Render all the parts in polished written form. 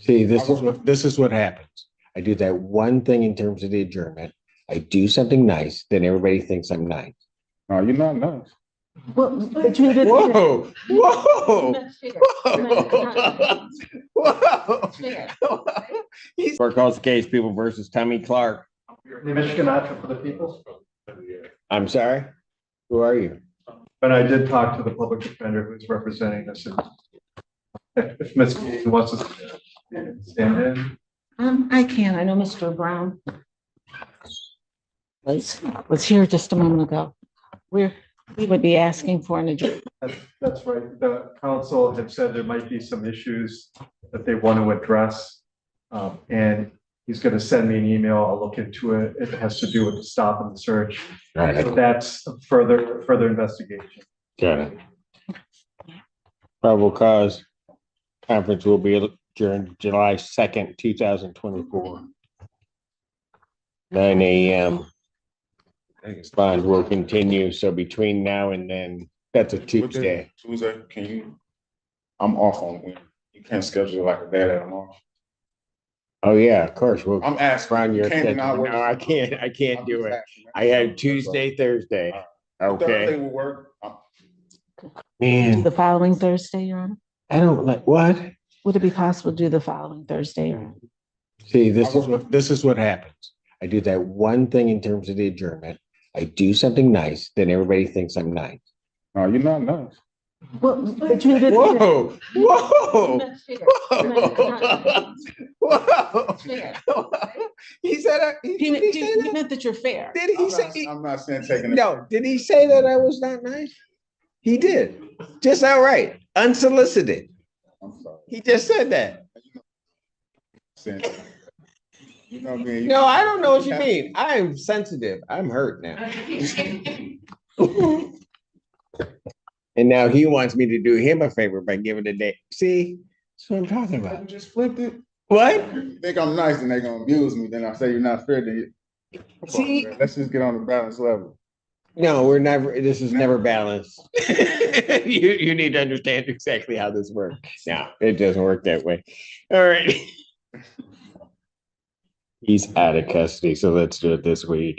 See, this is what happens. I do that one thing in terms of the adjournment. I do something nice, then everybody thinks I'm nice. No, you're not nice. Well, but you didn't. Whoa, whoa, whoa. Court calls the case People versus Tommy Clark. The Michigan Action for the People. I'm sorry, who are you? But I did talk to the public defender who's representing us. If Ms. Keating wants to stand in. I can. I know Mr. Brown was here just a moment ago. We would be asking for an adjournment. That's right. The council had said there might be some issues that they want to address. And he's going to send me an email. I'll look into it. It has to do with the stop and search. Right. So that's further investigation. Got it. Probable cause conference will be adjourned July 2nd, 2024. 9 a.m. Bond will continue. So between now and then, that's a Tuesday. Tuesday, can you? I'm off on when you can't schedule like a day that I'm off. Oh yeah, of course. We'll I'm asking. run your Can you not schedule. work? No, I can't do it. Asking. I have Tuesday, Thursday. Thursday Okay. will work. Man, The following Thursday, Your Honor? I don't like what? Would it be possible to do the following Thursday? Your Honor? See, this is what happens. I do that one thing in terms of the adjournment. I do something nice, then everybody thinks I'm nice. No, you're not nice. Well, but you didn't. Whoa, whoa, That's fair. whoa. He said, He did he say he that? meant that you're fair. Did he say? I'm not saying taking it. No, did he say that I was not nice? He did, just outright, unsolicited. I'm sorry. He just said that. You know what I mean? No, I don't know what you mean. I'm sensitive. I'm hurt now. And now he wants me to do him a favor by giving a day. See, that's what I'm talking I about. just flipped it. What? You think I'm nice and they're gonna abuse me, then I say you're not fair, then See? let's just get on the balance level. No, we're never, this is never balanced. You need to understand exactly how this works. No, it doesn't work that way. All right. He's out of custody, so let's do it this way.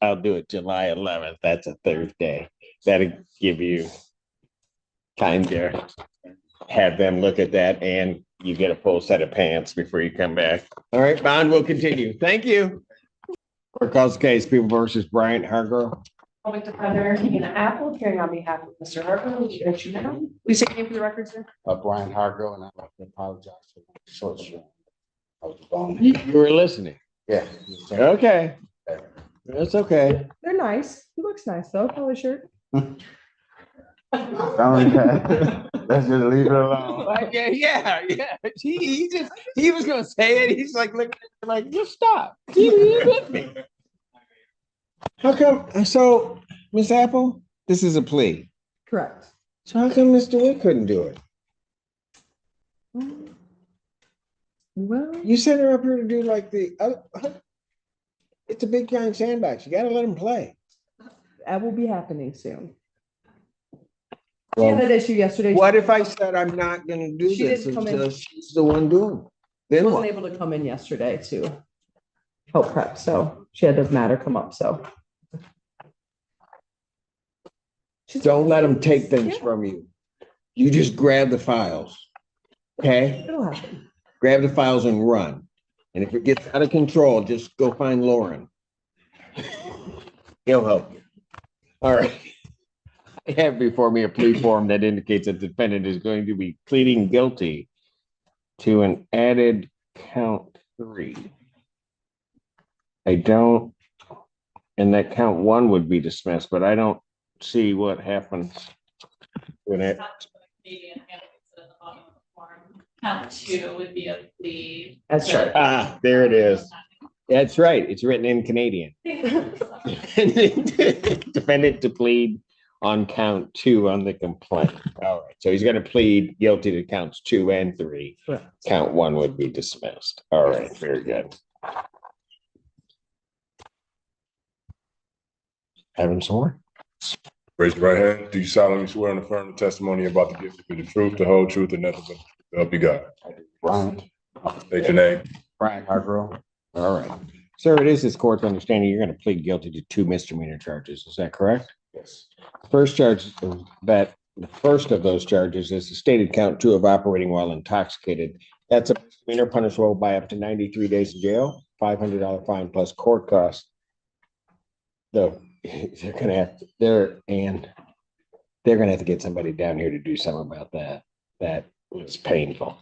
I'll do it July 11th. That's a Thursday. That'll give you time to have them look at that, and you get a full set of pants before you come back. All right, Bond will continue. Thank you. Court calls the case People versus Bryant Hargrove. Public Defender Tina Apple, appearing on behalf of Mr. Harper. Please take name for the record, sir. Brian Hargo, and I'd like to apologize for the short stream. I was wrong. You were listening. Yeah. Okay. That's okay. They're nice. He looks nice though, color shirt. Let's just leave it alone. Like, yeah. He was gonna say it. He's like, look, like, just stop. You with me. How come? So, Miss Apple, this is a plea. Correct. So how come Mr. Witt couldn't do it? Well, You sent her up here to do like it's a big giant sandbox. You gotta let him play. that will be happening soon. She Well, had that issue yesterday. what if I said I'm not gonna do She this didn't come in. until she's the one doing it? She Then wasn't what? able to come in yesterday to help prep, so she had this matter come up, so. Don't let him take things Yeah. from you. You just grab the files. Okay? It'll happen. Grab the files and run. And if it gets out of control, just go find Lauren. He'll help you. All right. I have before me a plea form that indicates that the defendant is going to be pleading guilty to an added count 3. And that count 1 would be dismissed, but I don't see what happens when it. Count 2 would be a plea. That's right. Ah, there it is. That's right. It's written in Canadian. Defendant to plead on count 2 on the complaint. All right. So he's going to plead guilty to counts 2 and 3. Correct. Count 1 would be dismissed. All right. Very good. Having sworn? Raise your right hand. Do you solemnly swear and affirm the testimony about to give you the truth, the whole truth, and nothing but so help you God? Brian State your name. Brian Hargrove. All right. Sir, it is this court's understanding you're going to plead guilty to 2 misdemeanor charges. Is that correct? Yes. First charge that the first of those charges is the stated count 2 of operating while intoxicated. That's a misdemeanor punishable by up to 93 days in jail, $500 fine plus court costs. Though they're going to have to, they're going to have to get somebody down here to do something about that. That was painful.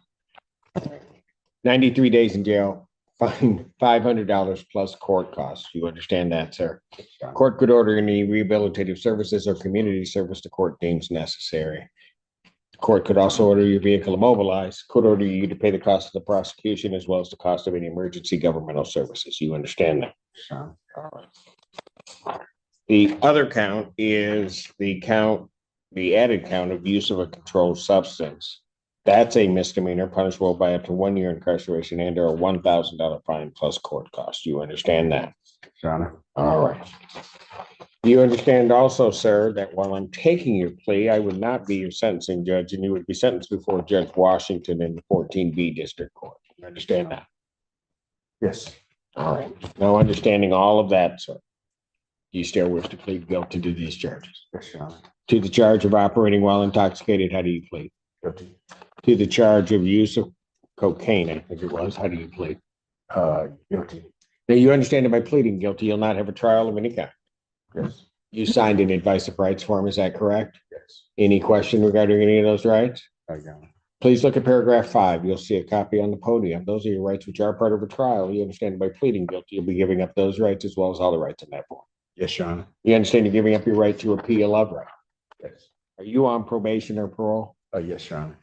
93 days in jail, fine $500 plus court costs. You understand that, sir? Court could order any rehabilitative services or community service the court deems necessary. Court could also order your vehicle immobilized, could order you to pay the cost of the prosecution as well as the cost of any emergency governmental services. You understand that? Sure. The other count is the added count of use of a controlled substance. That's a misdemeanor punishable by up to 1 year incarceration and or a $1,000 fine plus court costs. You understand that? Your Honor. All right. You understand also, sir, that while I'm taking your plea, I would not be your sentencing judge and you would be sentenced before Judge Washington in the 14B District Court. You understand that? Yes. All right. Now, understanding all of that, sir, do you still wish to plead guilty to these charges? Yes, Your Honor. To the charge of operating while intoxicated, how do you plead? Guilty. To the charge of use of cocaine, I think it was, how do you plead? Guilty. Now, you understand that by pleading guilty, you'll not have a trial of any kind. Yes. You signed an advice of rights form, is that correct? Yes. Any question regarding any of those rights? Your Honor. Please look at paragraph 5. You'll see a copy on the podium. Those are your rights which are part of a trial. You understand by pleading guilty, you'll be giving up those rights as well as all the rights in that form. Yes, Your Honor. You understand you're giving up your right to appeal of right. Yes. Are you on probation or parole? Yes, Your Honor.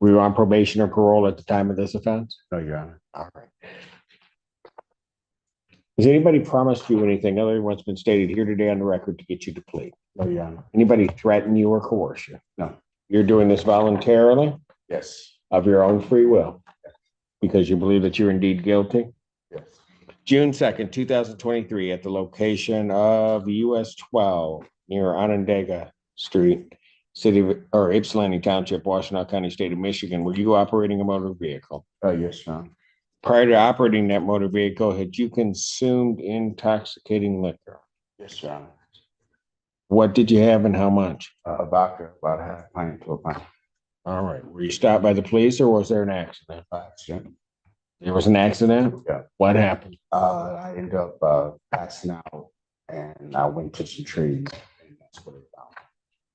Were you on probation or parole at the time of this offense? No, Your Honor. All right. Has anybody promised you anything other than what's been stated here today on the record to get you to plead? No, Your Honor. Anybody threaten you or coerce you? No. You're doing this voluntarily Yes. of your own free will because you believe that you're indeed guilty? Yes. June 2nd, 2023, at the location of US 12 near Onondaga Street, Ypsilanti Township, Washtenaw County, State of Michigan, were you operating a motor vehicle? Yes, Your Honor. Prior to operating that motor vehicle, had you consumed intoxicating liquor? Yes, Your Honor. What did you have and how much? Vodka, about a half pint to a pint. All right. Were you stopped by the police or was there an accident? Accident. There was an accident? Yeah. What happened? I ended up passing out and I went to some trees and that's what it found.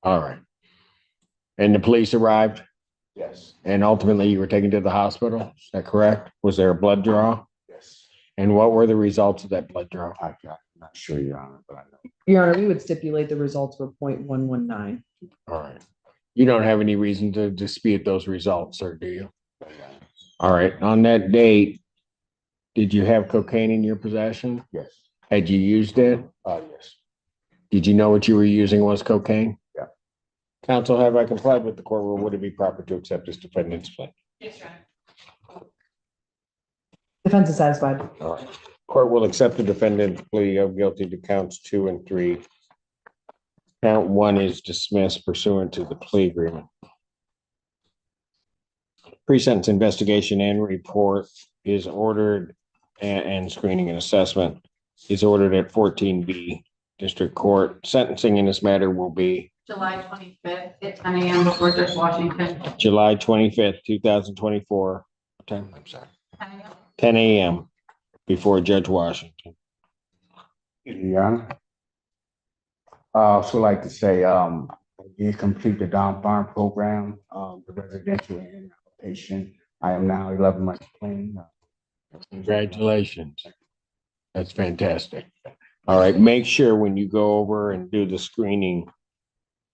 All right. And the police arrived Yes. and ultimately you were taken to the hospital? Is that correct? Was there a blood draw? Yes. And what were the results of that blood draw? I'm not sure, Your Honor, but I know. Your Honor, we would stipulate the results were 0.119. All right. You don't have any reason to dispute those results, sir, do you? All right. On that date, did you have cocaine in your possession? Yes. Had you used it? Yes. Did you know what you were using was cocaine? Yeah. Counsel, have I complied with the court rule? Would it be proper to accept this defendant's plea? Yes, Your Honor. Defense is satisfied. All right. Court will accept the defendant's plea of guilty to counts 2 and 3. Count 1 is dismissed pursuant to the plea agreement. Pre-sentence investigation and report is ordered and screening and assessment is ordered at 14B District Court. Sentencing in this matter will be July 25th at 10 a.m. before Judge Washington. July 25th, 2024. What time? I'm sorry. 10 a.m. 10 a.m. before Judge Washington. Your Honor. I also like to say, you complete the Don Farm program, the residential and outpatient. I am now 11 months clean. Congratulations. That's fantastic. All right, make sure when you go over and do the screening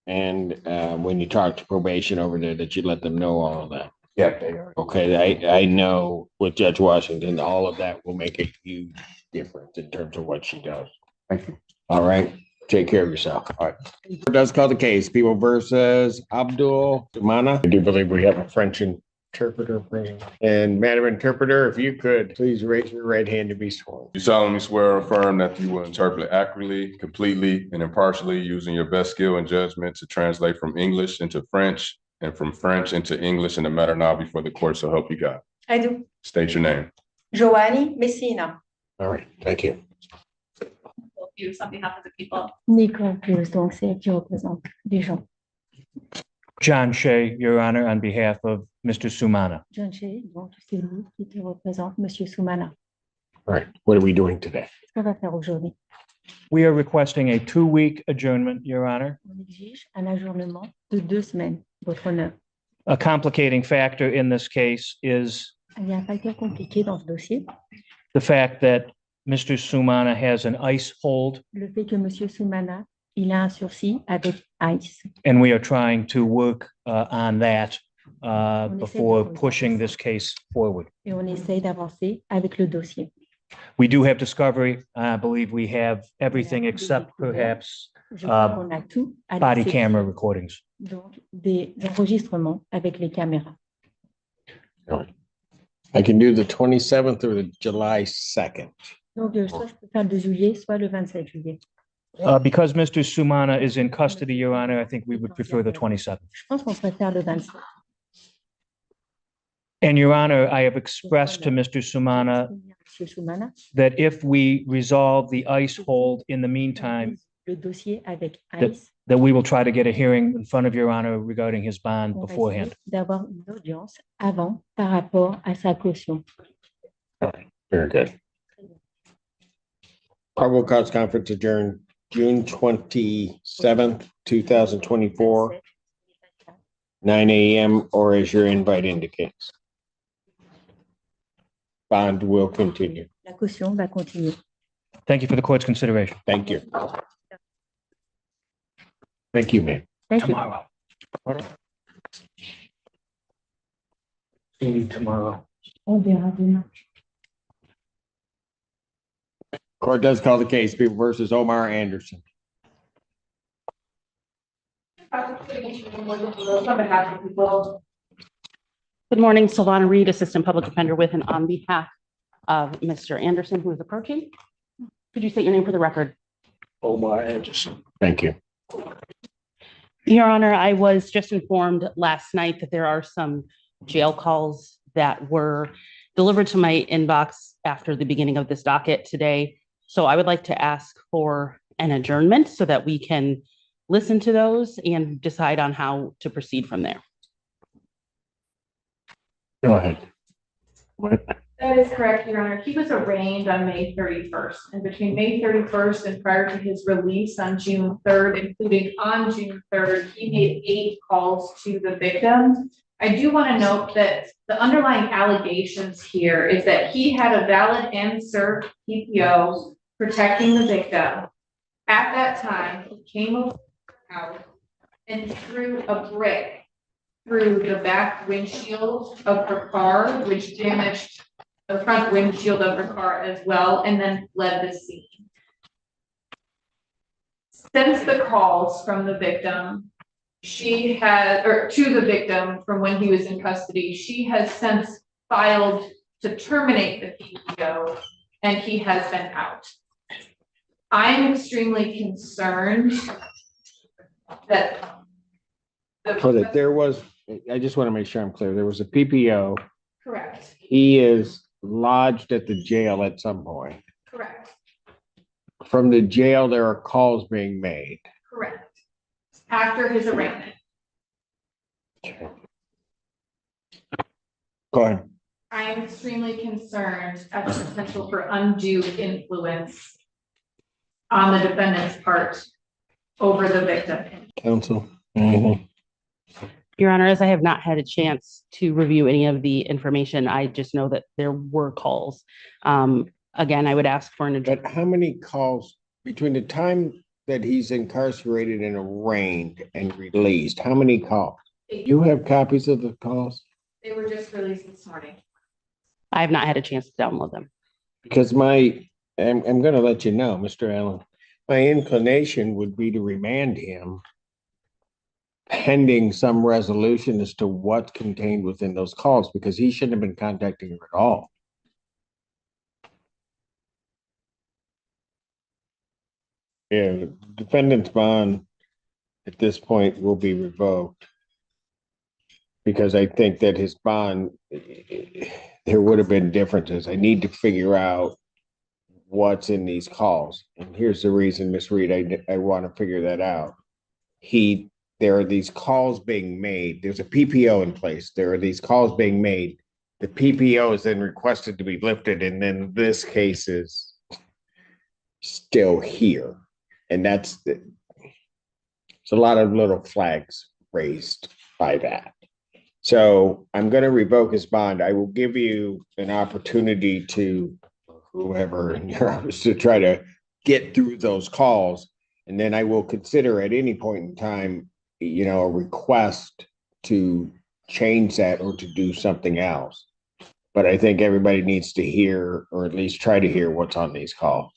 and when you talk to probation over there that you let them know all of that. Yeah, they are. Okay, I know with Judge Washington, all of that will make a huge difference in terms of what she does. Thank you. All right, take care of yourself. All right. It does call the case, People versus Abdul Dumana. I do believe we have a French interpreter present. And Madam Interpreter, if you could, please raise your right hand to be sworn. You solemnly swear or affirm that you will interpret accurately, completely, and impartially using your best skill and judgment to translate from English into French and from French into English in the matter now before the court, so help you God. I do. State your name. Joanie Messina. All right, thank you. Use on behalf of the people. Nicole Cruz, donc c'est elle qui représente les gens. John Shea, Your Honor, on behalf of Mr. Sumana. John Shea, donc c'est lui qui te représente, Monsieur Soumana. All right, what are we doing today? Qu'est-ce qu'on va faire aujourd'hui? We are requesting a 2-week adjournment, Your Honor. On exige un ajournement de 2 semaines, votre honneur. A complicating factor in this case is Il y a un facteur compliqué dans ce dossier, the fact that Mr. Sumana has an ICE hold, le fait que Monsieur Soumana, il a un sursis avec ICE. and we are trying to work on that essaie before de- pushing this case forward. Et on essaye d'avancer avec le dossier. We do have discovery. I believe we have everything except perhaps Je crois qu'on a tout à body l'exception, camera recordings. donc des enregistrements avec les caméras. All right. I can do the 27th or the July 2nd. Donc, soit je peux faire le 2 juillet, soit le 27 juillet. Because Mr. Sumana is in custody, Your Honor, I think we would prefer the 27th. Je pense qu'on préfère le 27. And Your Honor, I have expressed to Mr. Sumana Monsieur Soumana, that if we resolve the ICE hold in the meantime, le dossier avec That- ICE, that we will try to get a hearing in front of Your Honor regarding his bond on va beforehand. essayer d'avoir une audience avant par rapport à sa caution. Very good. Probable cause conference adjourned June 27th, 2024, 9 a.m. or as your invite indicates. Bond will continue. La caution va continuer. Thank you for the court's consideration. Thank you. Thank you, ma'am. Thank you. Tomorrow. See you tomorrow. On verra demain. Court does call the case, People versus Omar Anderson. On behalf of people. Good morning, Silvana Reed, Assistant Public Defender with and on behalf of Mr. Anderson, who is approaching. Could you state your name for the record? Omar Anderson. Thank you. Your Honor, I was just informed last night that there are some jail calls that were delivered to my inbox after the beginning of this docket today. So I would like to ask for an adjournment so that we can listen to those and decide on how to proceed from there. Go ahead. What? That is correct, Your Honor. He was arraigned on May 31st, and between May 31st and prior to his release on June 3rd, including on June 3rd, he made 8 calls to the victim. I do want to note that the underlying allegations here is that he had a valid and served PPO protecting the victim. At that time, he came out and threw a brick through the back windshield of her car, which damaged the front windshield of her car as well, and then fled the scene. Since the calls from the victim, to the victim from when he was in custody, she has since filed to terminate the PPO, and he has been out. I'm extremely concerned that So that there was, I just want to make sure I'm clear. There was a PPO. correct, He is lodged at the jail at some point. correct, From the jail, there are calls being made. correct. After his arraignment. Go ahead. I am extremely concerned at the potential for undue influence on the defendant's part over the victim. Counsel. Mhm. Your Honor, as I have not had a chance to review any of the information, I just know that there were calls. Again, I would ask for an But adjournment. how many calls between the time that he's incarcerated and arraigned and released? How many calls? You have copies of the calls? They were just released this morning. I have not had a chance to download them. Because I'm gonna let you know, Mr. Allen, my inclination would be to remand him pending some resolution as to what's contained within those calls, because he shouldn't have been contacting her at all. Yeah, the defendant's bond at this point will be revoked. Because I think that his bond, there would have been differences. I need to figure out what's in these calls. And here's the reason, Miss Reed, I want to figure that out. There are these calls being made. There's a PPO in place. There are these calls being made. The PPO is then requested to be lifted, and then this case is still here. And it's a lot of little flags raised by that. So I'm going to revoke his bond. I will give you an opportunity to whoever in your office to try to get through those calls. And then I will consider at any point in time, a request to change that or to do something else. But I think everybody needs to hear, or at least try to hear, what's on these calls.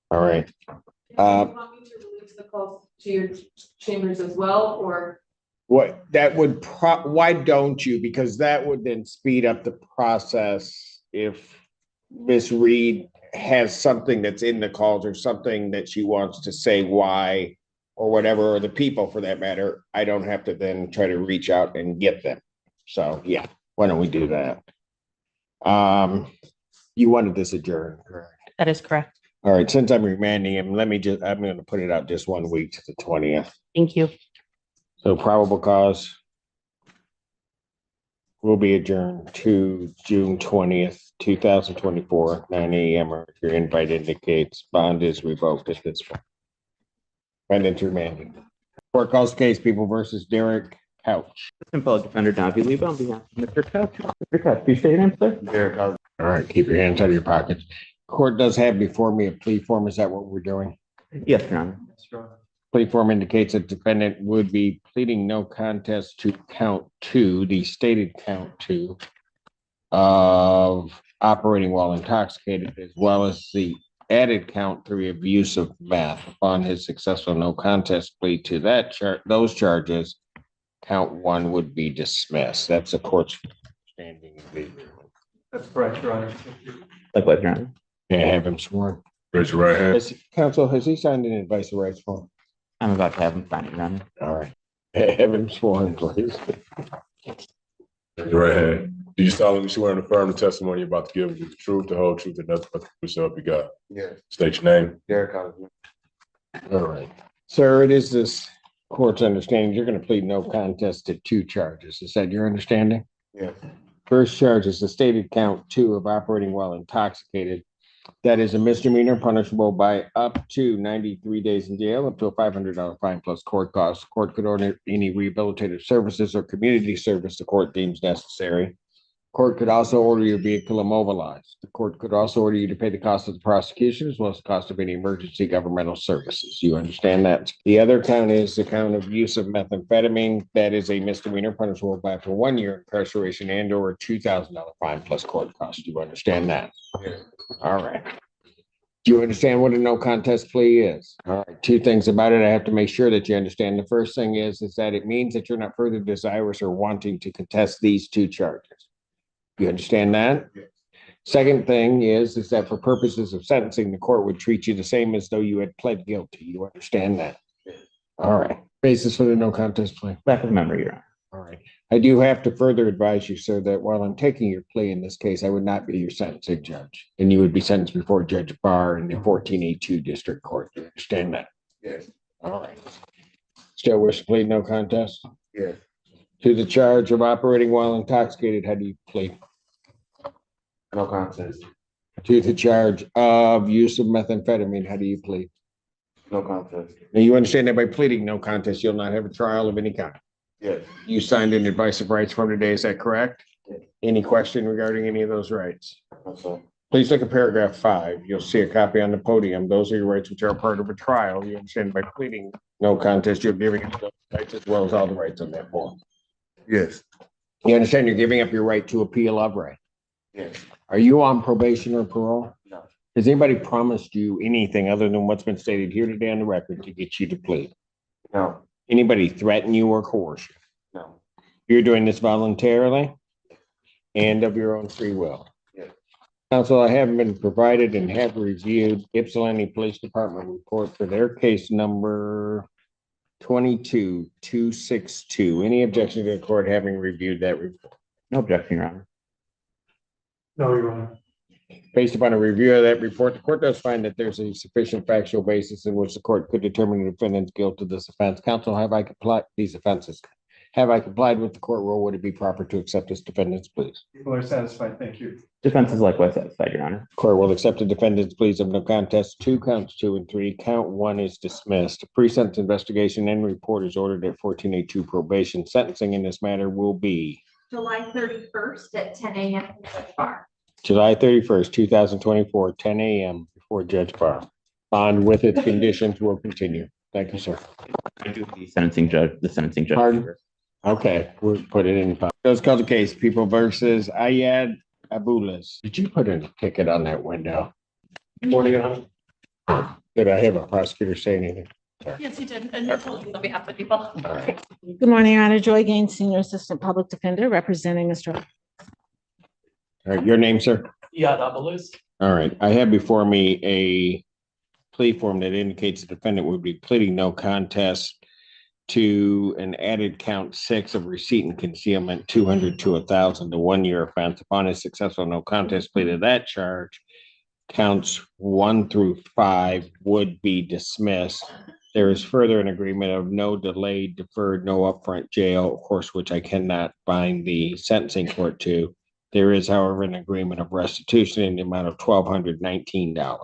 All right. Do you want me to release the calls to your chambers as well, or? Why don't you? Because that would then speed up the process if Ms. Reed has something that's in the calls or something that she wants to say why or whatever, or the people for that matter. I don't have to then try to reach out and get them. So yeah, why don't we do that? You wanted this adjourned, correct? That is correct. All right, since I'm remanding him, I'm going to put it out just 1 week to the 20th. Thank you. So probable cause will be adjourned to June 20th, 2024, 9 a.m. or if your invite indicates bond is revoked at this point. Defendant remanded. Court calls case People versus Derek Couch. Simple defender Don Leva on behalf of Mr. Couch. Mr. Couch, please state your name, sir. Derek Couch. All right, keep your hands out of your pockets. Court does have before me a plea form. Is that what we're doing? Yes, Your Honor. Plea form indicates that defendant would be pleading no contest to count 2, the stated count 2 of operating while intoxicated, as well as the added count 3 of use of meth. Upon his successful no contest plea to those charges, count 1 would be dismissed. That's the court's understanding of the. That's correct, Your Honor. Likewise, Your Honor. May I have him sworn? Raise your right hand. Counsel, has he signed an advice of rights form? I'm about to have him sign it, Your Honor. All right. Have him sworn, please. Raise your right hand. Do you solemnly swear and affirm the testimony you're about to give is the truth, the whole truth, and nothing but the truth, so help you God? Yes. State your name. Derek Couch. All right. Sir, it is this court's understanding you're going to plead no contest to 2 charges. Is that your understanding? Yes. First charge is the stated count 2 of operating while intoxicated. That is a misdemeanor punishable by up to 93 days in jail, up to a $500 fine plus court costs. Court could order any rehabilitative services or community service the court deems necessary. Court could also order your vehicle immobilized. The court could also order you to pay the cost of the prosecution as well as the cost of any emergency governmental services. You understand that? The other count is the count of use of methamphetamine. That is a misdemeanor punishable by up to 1 year incarceration and or a $2,000 fine plus court costs. Do you understand that? Yes. All right. Do you understand what a no contest plea is? All right. 2 things about it. I have to make sure that you understand. The first thing is that it means that you're not further desirous or wanting to contest these 2 charges. You understand that? Yes. Second thing is that for purposes of sentencing, the court would treat you the same as though you had pled guilty. You understand that? Yes. All right. Basis for the no contest plea. Lack of memory, Your Honor. All right. I do have to further advise you, sir, that while I'm taking your plea in this case, I would not be your sentencing judge. And you would be sentenced before Judge Barr in the 14A2 District Court. You understand that? Yes. All right. Still wish to plead no contest? Yes. To the charge of operating while intoxicated, how do you plead? No contest. To the charge of use of methamphetamine, how do you plead? No contest. Now you understand that by pleading no contest, you'll not have a trial of any kind. Yes. You signed an advice of rights form today, is that correct? Yes. Any question regarding any of those rights? No, sir. Please look at paragraph 5. You'll see a copy on the podium. Those are your rights which are part of a trial. You understand by pleading no contest, you're giving up those rights as well as all the rights on that form. Yes. You understand you're giving up your right to appeal of right? Yes. Are you on probation or parole? No. Has anybody promised you anything other than what's been stated here today on the record to get you to plead? No. Anybody threaten you or coerce you? No. You're doing this voluntarily and of your own free will? Yes. Counsel, I have been provided and have reviewed Ypsilanti Police Department report for their case number 22262. Any objection to the court having reviewed that report? No objection, Your Honor. No, Your Honor. Based upon a review of that report, the court does find that there's a sufficient factual basis in which the court could determine the defendant's guilt of this offense. Counsel, have I complied these offenses? Have I complied with the court rule? Would it be proper to accept this defendant's pleas? People are satisfied. Thank you. Defense is likewise satisfied, Your Honor. Court will accept the defendant's pleas of no contest. Counts 2 and 3. Count 1 is dismissed. Pre-sentence investigation and report is ordered at 14A2 probation. Sentencing in this matter will be July 31st at 10 a.m. in Judge Bar. July 31st, 2024, 10 a.m. before Judge Barr. On with its conditions will continue. Thank you, sir. I do the sentencing judge. Pardon? Okay, we'll put it in. Those called the case, People versus Ayad Abulas. Did you put in a ticket on that window? Morning, Your Honor. Did I have a prosecutor say anything? Yes, you did. And you're told on behalf of the people. All right. Good morning, Your Honor. Joy Gaines, Senior Assistant Public Defender, representing Mr. All right, your name, sir? Doubles. All right, I have before me a plea form that indicates the defendant would be pleading no contest to an added count 6 of receipt and concealment, 200 to 1,000 to 1 year offense. Upon a successful no contest plea to that charge, counts 1 through 5 would be dismissed. There is further an agreement of no delay, deferred, no upfront jail, of course, which I cannot bind the sentencing court to. There is, however, an agreement of restitution in the amount of $1,219.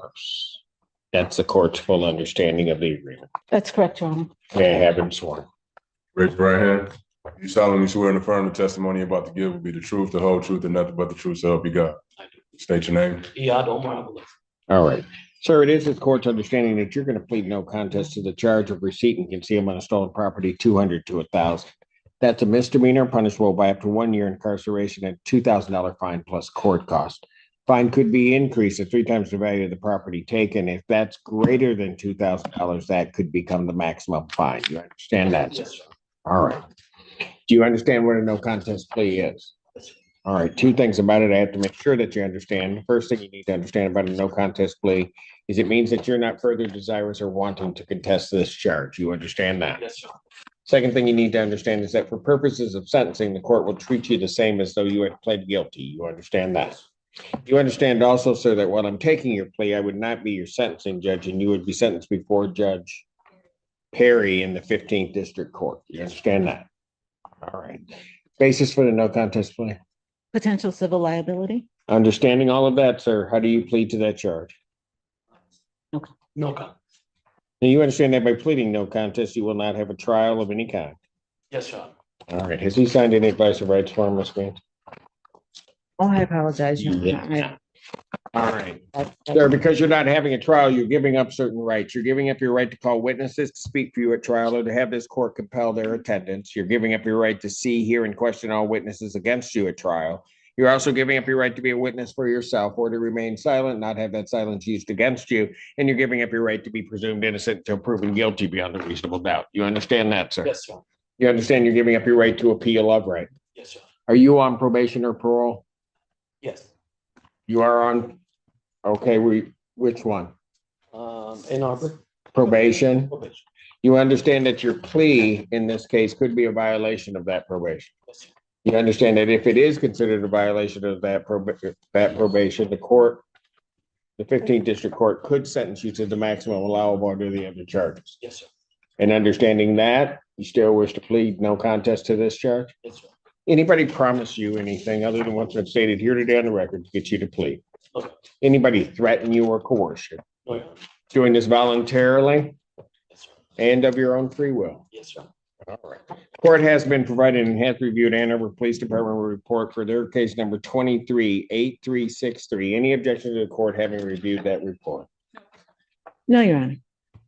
That's the court's full understanding of the agreement. That's correct, Your Honor. May I have him sworn? Raise your right hand. You solemnly swear and affirm the testimony you're about to give will be the truth, the whole truth, and nothing but the truth, so help you God. State your name. All right. Sir, it is the court's understanding that you're going to plead no contest to the charge of receipt and concealment of stolen property, 200 to 1,000. That's a misdemeanor, punishable by up to 1 year incarceration and $2,000 fine plus court cost. Fine could be increased to 3 times the value of the property taken. If that's greater than $2,000, that could become the maximum fine. You understand that? Yes, sir. All right. Do you understand what a no contest plea is? All right. 2 things about it I have to make sure that you understand. The first thing you need to understand about a no contest plea is it means that you're not further desirous or wanting to contest this charge. You understand that? Yes, sir. Second thing you need to understand is that for purposes of sentencing, the court will treat you the same as though you had pled guilty. You understand that? You understand also, sir, that while I'm taking your plea, I would not be your sentencing judge and you would be sentenced before Judge Perry in the 15th District Court. You understand that? All right. Basis for the no contest plea? Potential civil liability? Understanding all of that, sir, how do you plead to that charge? No comment. Now, you understand that by pleading no contest, you will not have a trial of any kind. Yes, sir. All right. Has he signed any advice of rights form, Ms. Grant? Oh, I apologize, Your Yeah. Honor. All right. Sir, because you're not having a trial, you're giving up certain rights. You're giving up your right to call witnesses to speak for you at trial or to have this court compel their attendance. You're giving up your right to see, hear, and question all witnesses against you at trial. You're also giving up your right to be a witness for yourself or to remain silent, not have that silence used against you. And you're giving up your right to be presumed innocent until proven guilty beyond a reasonable doubt. You understand that, sir? Yes, sir. You understand you're giving up your right to appeal of right. Yes, sir. Are you on probation or parole? Yes. You are on, okay, which one? Ann Arbor. Probation? Probation. You understand that your plea in this case could be a violation of that probation. Yes, sir. You understand that if it is considered a violation of that probation, the court, the 15th District Court could sentence you to the maximum allowable under the other charges. Yes, sir. And understanding that, you still wish to plead no contest to this charge? Yes, sir. Anybody promise you anything other than what's been stated here today on the record to get you to plead? Okay. Anybody threaten you or coerce you? No, Your Honor. Doing this voluntarily Yes, sir. and of your own free will? Yes, sir. All right. Court has been provided and has reviewed Ann Arbor Police Department report for their case number 23-8363. Any objection to the court having reviewed that report? No, Your Honor.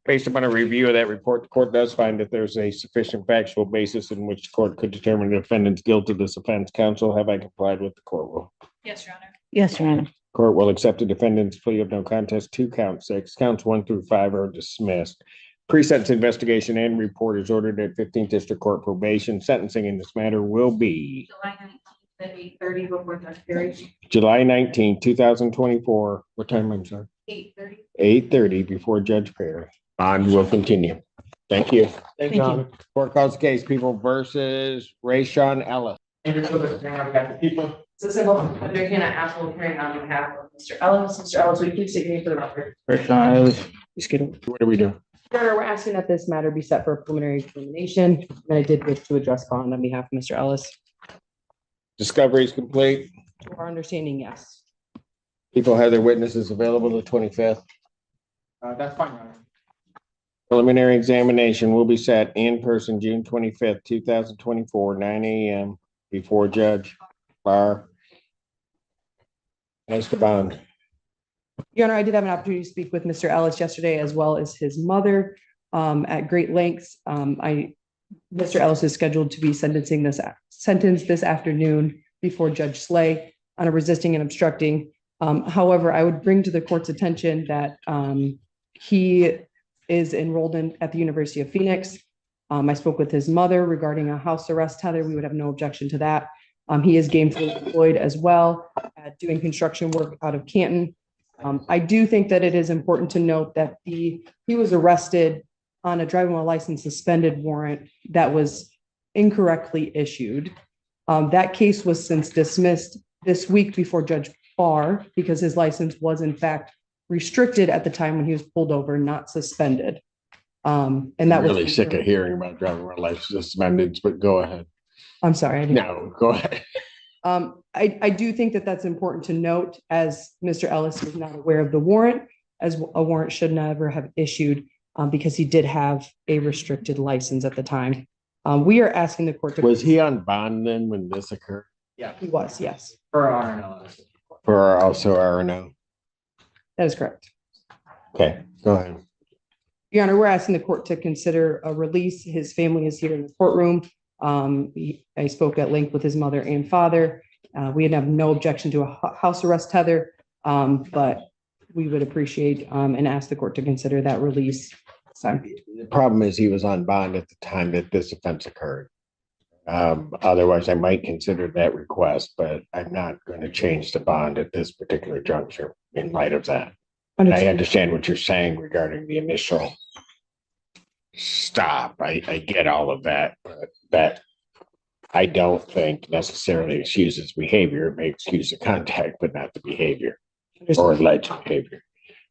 Based upon a review of that report, the court does find that there's a sufficient factual basis in which the court could determine the defendant's guilt of this offense. Counsel, have I complied with the court rule? Yes, Your Honor. Yes, Your Honor. Court will accept the defendant's plea of no contest to count 6. Counts 1 through 5 are dismissed. Pre-sentence investigation and report is ordered at 15th District Court probation. Sentencing in this matter will be July 19th at 8:30 before Judge Perry. July 19, 2024. What time, I'm sorry? 8:30. 8:30 before Judge Perry. Bond will continue. Thank you. Thank you. you, Honor. Court calls the case People versus Rayshawn Ellis. And you're still the people. So simple, undertaking an actual hearing on behalf of Mr. Ellis. Mr. Ellis, will you please state your name for the record? What do we do? Your Honor, we're asking that this matter be set for a preliminary determination, and I did wish to address bond on behalf of Mr. Ellis. Discovery is complete. To our understanding, yes. People have their witnesses available the 25th. That's fine, Your Honor. Preliminary examination will be set in person June 25th, 2024, 9 a.m. before Judge Barr. As to bond. Your Honor, I did have an opportunity to speak with Mr. Ellis yesterday, as well as his mother, at great lengths. Mr. Ellis is scheduled to be sentenced this afternoon before Judge Slay on a resisting and obstructing. However, I would bring to the court's attention that he is enrolled at the University of Phoenix. I spoke with his mother regarding a house arrest tether. We would have no objection to that. He is gainfully employed as well, doing construction work out of Canton. I do think that it is important to note that he was arrested on a driving while license suspended warrant that was incorrectly issued. That case was since dismissed this week before Judge Barr because his license was in fact restricted at the time when he was pulled over, not suspended. And that was Really sick of hearing about driving while license suspended, but go ahead. I'm sorry. No, go ahead. I do think that that's important to note, as Mr. Ellis is not aware of the warrant, as a warrant should never have issued because he did have a restricted license at the time. We are asking the court to. Was he on bond then when this occurred? Yeah. He was, yes. For R&O. For also R&O? That is correct. Okay, go ahead. Your Honor, we're asking the court to consider a release. His family is here in the courtroom. I spoke at length with his mother and father. We have no objection to a house arrest tether, but we would appreciate and ask the court to consider that release. The problem is he was on bond at the time that this offense occurred. Otherwise, I might consider that request, but I'm not going to change the bond at this particular juncture in light of that. And I understand what you're saying regarding the initial stop. I get all of that, but that I don't think necessarily excuses behavior. It may excuse the contact, but not the behavior or alleged behavior.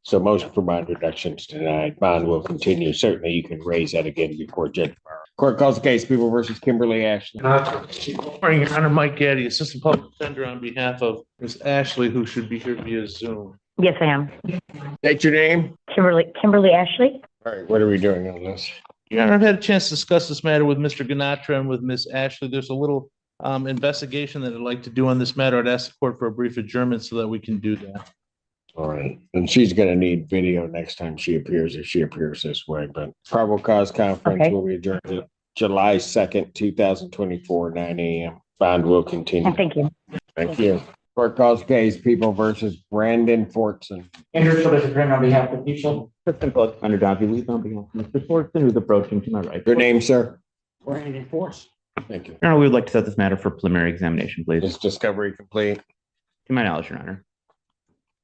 So motion for bond reduction is denied. Bond will continue. Certainly you can raise that again before Judge Barr. Court calls the case, People versus Kimberly Ashley. Morning, Your Honor, Mike Gaddy, Assistant Public Defender on behalf of Ms. Ashley, who should be here via Zoom. Yes, I am. State your name. Kimberly Ashley. All right, what are we doing on this? Your Honor, I've had a chance to discuss this matter with Mr. Ganatra and with Ms. Ashley. There's a little investigation that I'd like to do on this matter. I'd ask the court for a brief adjournment so that we can do that. All right, and she's gonna need video next time she appears, if she appears this way, but probable cause conference will be adjourned to July 2nd, 2024, 9 a.m. Bond will continue. Thank you. Thank you. Court calls case People versus Brandon Fortson. Andrew Childers appearing on behalf of People. Assistant Public Defender Don Leave on behalf of Mr. Fortson, who's approaching to my right. Your name, sir? Brandon Force. Thank you. Your Honor, we would like to set this matter for preliminary examination, please. Is discovery complete? To my knowledge, Your Honor.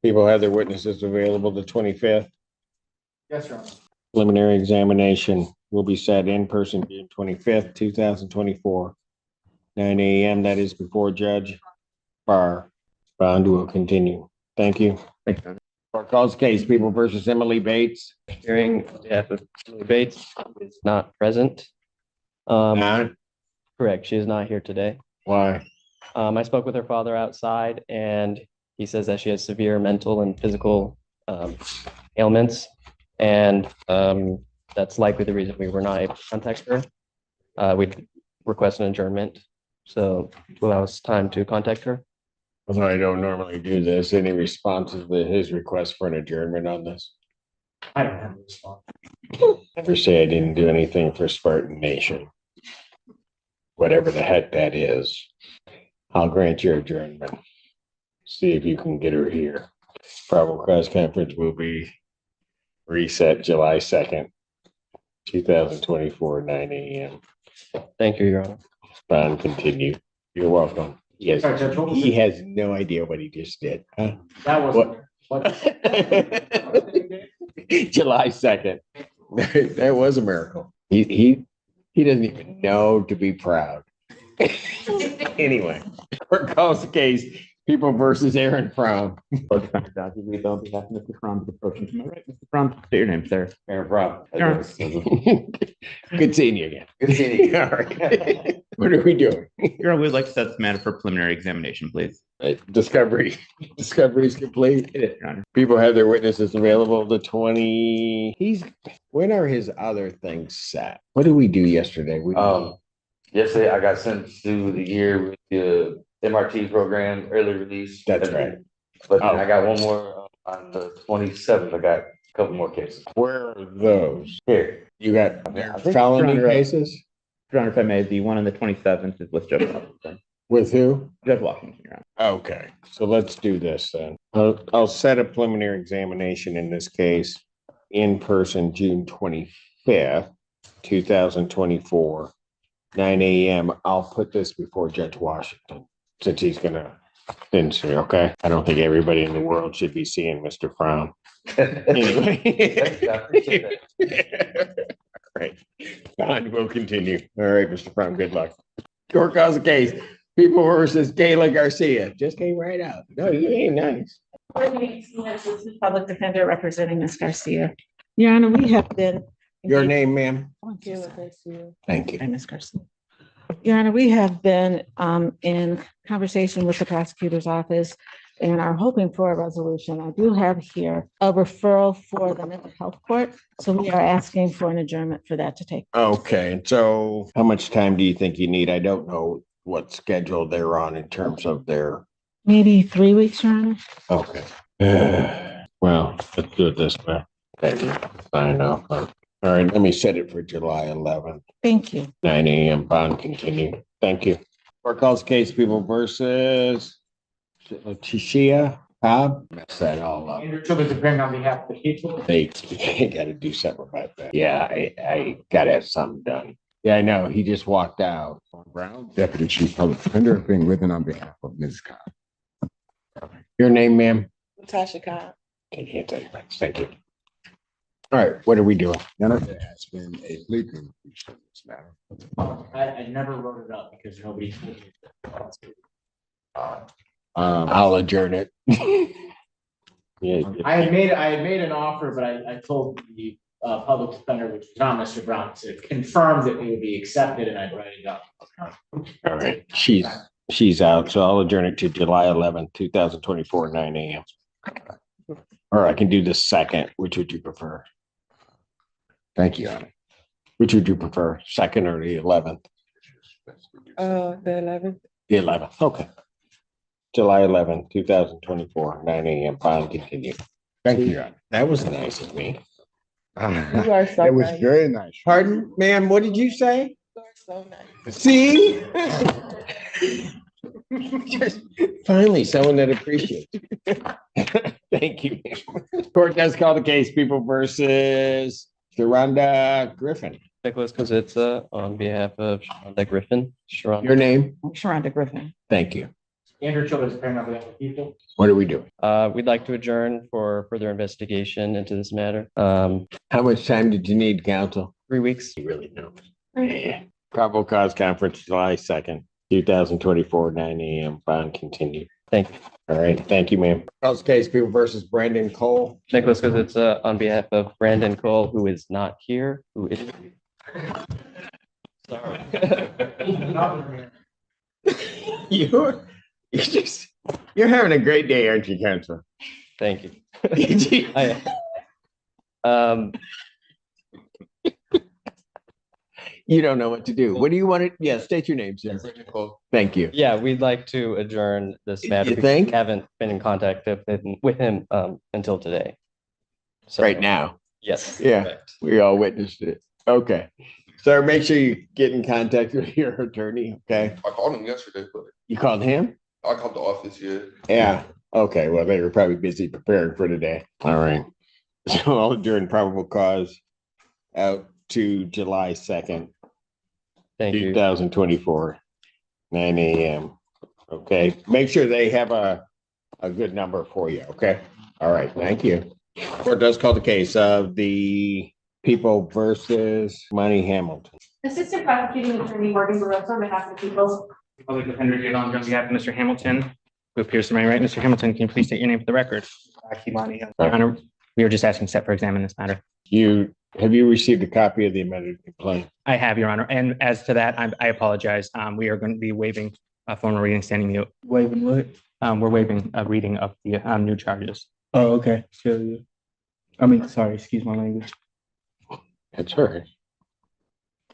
People have their witnesses available the 25th. Yes, Your Honor. Preliminary examination will be set in person June 25th, 2024, 9 a.m. That is before Judge Barr. Bond will continue. Thank you. Thanks, Your Honor. Court calls case People versus Emily Bates. Hearing on behalf of Emily Bates is not present. Not? Correct, she is not here today. Why? I spoke with her father outside and he says that she has severe mental and physical ailments. And that's likely the reason we were not able to contact her. We'd request an adjournment, so to allow us time to contact her. Although I don't normally do this, any responses to his request for an adjournment on this? I don't have a response. Never say I didn't do anything for Spartan Nation. Whatever the heck that is. I'll grant your adjournment. See if you can get her here. Probable cause conference will be reset July 2nd, 2024, 9 a.m. Thank you, Your Honor. Bond continue. You're welcome. Yes, Sorry, Judge, what was he it? has no idea what he just did. Huh? That was. July 2nd. That was a miracle. He doesn't even know to be proud. Anyway, court calls the case, People versus Aaron Fromm. Both defendant Dodgy Lee, on behalf of Mr. Fromm, is approaching to my right. Mr. Fromm, state your name, sir. Aaron Fromm. Aaron. Good seeing you again. Good seeing you. All right. What are we doing? Your Honor, we'd like to set this matter for preliminary examination, please. Discovery is complete. It is, Your Honor. People have their witnesses available the 20. When are his other things set? What did we do yesterday? Yesterday I got sentenced to the year with the MRT program, early release. That's right. But then I got one more on the 27th. I got a couple more cases. Where are those? Here. You got I think, felony Your Honor, cases? Your Honor, if I may, the one on the 27th is with Judge Washington. With who? Judge Washington, Your Honor. Okay, so let's do this then. I'll set a preliminary examination in this case in person, June 25th, 2024, 9 a.m. I'll put this before Judge Washington since he's gonna finish it, okay? I don't think everybody in the world should be seeing Mr. Fromm. Anyway. Thank you, I appreciate that. Right, fine, we'll continue. All right, Mr. Fromm, good luck. Court calls the case. People versus Kayla Garcia. Just came right out. No, you ain't nice. Public defender representing Ms. Garcia. Your Honor, we have been. Your name, ma'am? Thank you. Ms. Garcia. Your Honor, we have been in conversation with the prosecutor's office and are hoping for a resolution. I do have here a referral for the mental health court. So we are asking for an adjournment for that to take. Okay, so how much time do you think you need? I don't know what schedule they're on in terms of their. Maybe 3 weeks, Your Honor. Okay. Well, let's do it this way. Thank you. Sign off. All right, let me set it for July 11th, Thank you. 9 a.m. Bond continued. Thank you. Court calls case People versus Tishia Cobb. Mess that all up. Andrew Childers appearing on behalf of the people. They gotta do something about that. Yeah, I gotta have something done. Yeah, I know. He just walked out. Brown, Deputy Chief Public Defender, being written on behalf of Ms. Cobb. Your name, ma'am? Natasha Cobb. Can't tell you. Thank you. All right, what are we doing? None of there has been a legal increase in this matter. I never wrote it up because nobody told me. I'll adjourn it. Yeah. I had made an offer, but I told the public defender, which was not Mr. Brown, to confirm that it would be accepted and I'd write it up. All right, she's out, so I'll adjourn it to July 11th, 2024, 9 a.m. Or I can do the second. Which would you prefer? Thank you, Honor. Which would you prefer, second or the 11th? The 11th. The 11th, okay. July 11th, 2024, 9 a.m. Bond continued. Thank you, Your Honor. That was nice of me. You are so It was nice. very nice. Pardon, ma'am, what did you say? You are so nice. See? Just finally someone that appreciates you. Thank you. Court does call the case People versus Sharonda Griffin. Nicholas Kozitsa on behalf of Sharonda Griffin. Your name? Sharonda Griffin. Thank you. Andrew Childers appearing on behalf of the people. What are we doing? We'd like to adjourn for further investigation into this matter. How much time did you need, counsel? 3 weeks. You really know. Yeah. Probable cause conference, July 2nd, 2024, 9 a.m. Bond continued. Thank you. All right. Thank you, ma'am. Calls case People versus Brandon Cole. Nicholas Kozitsa on behalf of Brandon Cole, who is not here, who is. Sorry. You're having a great day, aren't you, counsel? Thank you. You don't know what to do. What do you want to? Yeah, state your name, sir. Thank you. Yeah, we'd like to adjourn this matter. You because think? we haven't been in contact with him until today. So, Right now. Yes. Yeah, correct. we all witnessed it. Okay. Sir, make sure you get in contact with your attorney, okay? I called him yesterday, but You called him? I called the office, yeah. Yeah. Okay, well, they were probably busy preparing for today. All right. So I'll adjourn probable cause out to July 2nd, Thank you. 2024, 9 a.m. Okay, make sure they have a good number for you, okay? All right, thank you. Court does call the case of the People versus Money Hamilton. Assistant Prosecuting Attorney Morgan Barroso on behalf of the people. Public Defender Giovanni on behalf of Mr. Hamilton, who appears to my right. Mr. Hamilton, can you please state your name for the record? Your Honor, we were just asking set for exam in this matter. Have you received a copy of the amended complaint? I have, Your Honor. And as to that, I apologize. We are going to be waiving a formal reading standing mute. Waiving what? We're waiving a reading of the new charges. Oh, okay. Sorry, excuse my language. That's her.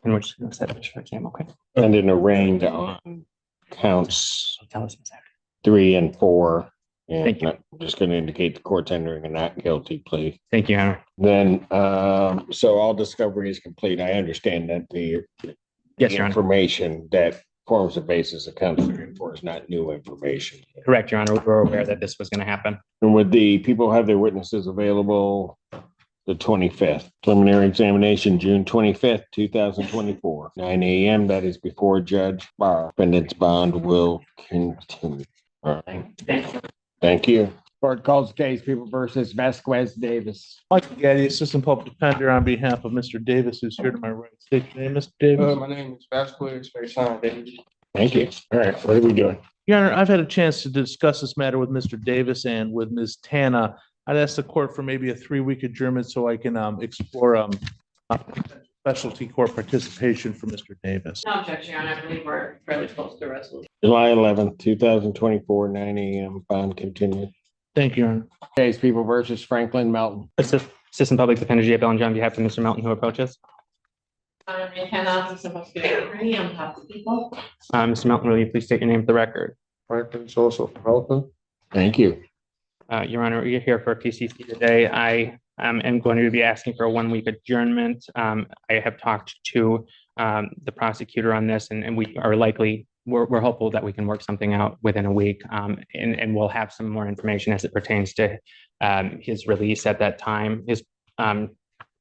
And we're just going to set it for exam, okay? And in arraigned on counts Tell us, Ms. Harris. 3 and 4. And Thank you. I'm just going to indicate the court's entering a not guilty plea. Thank you, Your Honor. Then, so all discovery is complete. I understand that the Yes, Your Honor. information that forms the basis of count 3 and 4 is not new information. Correct, Your Honor. We were aware that this was going to happen. And would the people have their witnesses available the 25th? Preliminary examination, June 25th, 2024, 9 a.m. That is before Judge Barr. Defendant's bond will continue. All right. Thank you. Court calls the case, People versus Vasquez Davis. Mike Gaddy, Assistant Public Defender on behalf of Mr. Davis, who's here to my right. State your name, Mr. Davis. My name is Vasquez Faison Davis. Thank you. All right, what are we doing? Your Honor, I've had a chance to discuss this matter with Mr. Davis and with Ms. Tana. I'd ask the court for maybe a 3-week adjournment so I can explore specialty court participation for Mr. Davis. No objection, Your Honor. I believe we're fairly close to a resolution. July 11th, 2024, 9 a.m. Bond continued. Thank you, Your Honor. Case, People versus Franklin Melton. Assistant Public Defender J. Bellinger on behalf of Mr. Melton, who approaches. Mr. Mr. Melton, will you please state your name for the record? Franklin Social Melton. Thank you. Your Honor, we're here for PCC today. I am going to be asking for a 1-week adjournment. I have talked to the prosecutor on this, and we are we're hopeful that we can work something out within a week, and we'll have some more information as it pertains to his release at that time.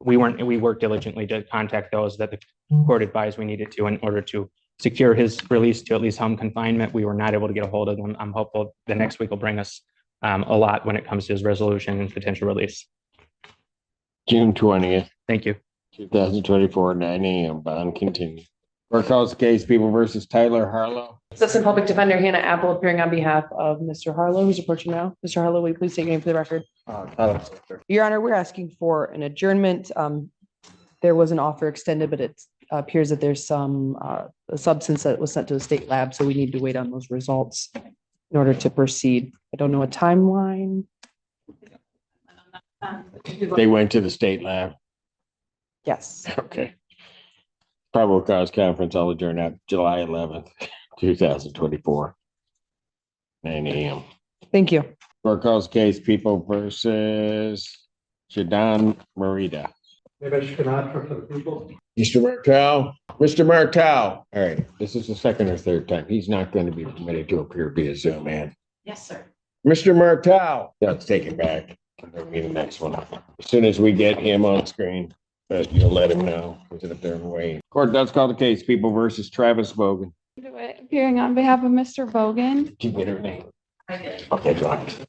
We worked diligently to contact those that the court advised we needed to in order to secure his release to at least home confinement. We were not able to get a hold of them. I'm hopeful the next week will bring us a lot when it comes to his resolution and potential release. June 20th. Thank you. 2024, 9 a.m. Bond continued. Court calls the case, People versus Tyler Harlow. Assistant Public Defender Hannah Apple appearing on behalf of Mr. Harlow, who's approaching now. Mr. Harlow, will you please take your name for the record? Your Honor, we're asking for an adjournment. There was an offer extended, but it appears that there's some a substance that was sent to the state lab, so we need to wait on those results in order to proceed. I don't know a timeline. They went to the state lab. Yes. Okay. Probable cause conference, I'll adjourn at July 11th, 2024, 9 a.m. Thank you. Court calls case, People versus Shadon Marita. Maybe I should not for the people. Mr. Martel, Mr. Martel. All right, this is the second or third time. He's not going to be permitted to appear via Zoom, man. Yes, sir. Mr. Martel. Let's take it back. That'll be the next one. As soon as we get him on screen, but you'll let him know. Sit up there and wait. Court does call the case, People versus Travis Bogan. Appearing on behalf of Mr. Bogan. Did you get her name? I did. Okay, right.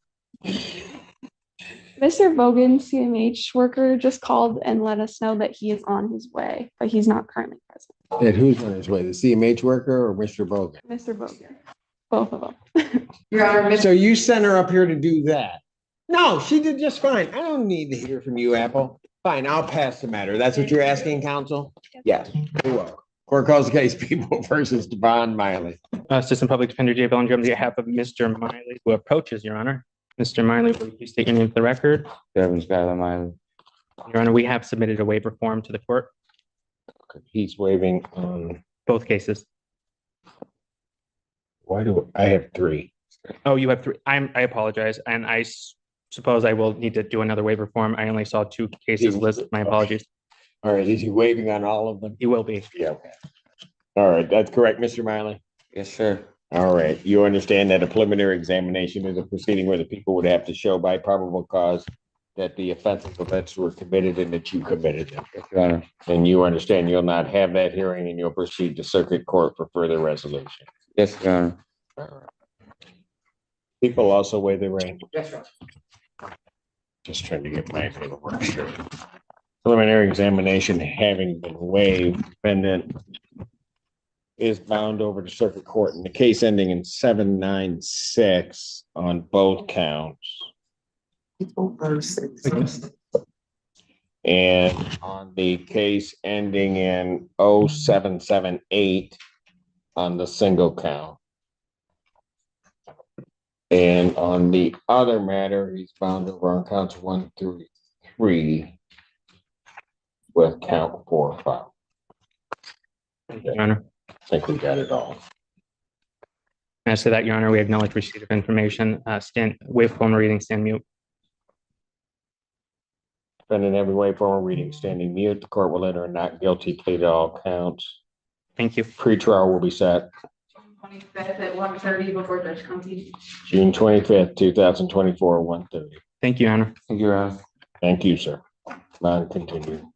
Mr. Bogan, CMH worker, just called and let us know that he is on his way, but he's not currently present. And who's on his way? The CMH worker or Mr. Bogan? Mr. Bogan, both of them. Your Honor, So you sent her up here to do that? No, she did just fine. I don't need to hear from you, Apple. Fine, I'll pass the matter. That's what you're asking, counsel? Yes, you're welcome. Court calls the case, People versus Devon Miley. Assistant Public Defender J. Bellinger on behalf of Mr. Miley, who approaches, Your Honor. Mr. Miley, will you please state your name for the record? Devin Skylar Miley. Your Honor, we have submitted a waiver form to the court, He's waiving on, both cases. why do I have 3? Oh, you have 3. I apologize, and I suppose I will need to do another waiver form. I only saw 2 cases listed. My apologies. All right, is he waiving on all of them? He will be. Yeah, okay. All right, that's correct, Mr. Miley? Yes, sir. All right, you understand that a preliminary examination is a proceeding where the people would have to show by probable cause that the offensive events were committed and that you committed them. Yes, Your Honor. And you understand you'll not have that hearing and you'll proceed to circuit court for further resolution. Yes, Your Honor. All right. People also waive the range. Yes, sir. Just trying to get my paperwork straight. Preliminary examination having been waived, defendant is bound over to circuit court in the case ending in 796 on both counts. And on the case ending in 0778 on the single count. And on the other matter, he's bound over on counts 1 through 3 with count 4 filed. Thank you, Your Honor. I think we got it all. As to that, Your Honor, we acknowledge receipt of information. Waive formal reading, stand mute. Defendant every way formal reading standing mute. The court will enter a not guilty plea to all counts. Thank you. Pretrial will be set 25th at 1:30 before Judge Conti. June 25th, 2024, 1:30. Thank you, Your Honor. Thank you, Your Honor. Thank you, sir. Non-continued.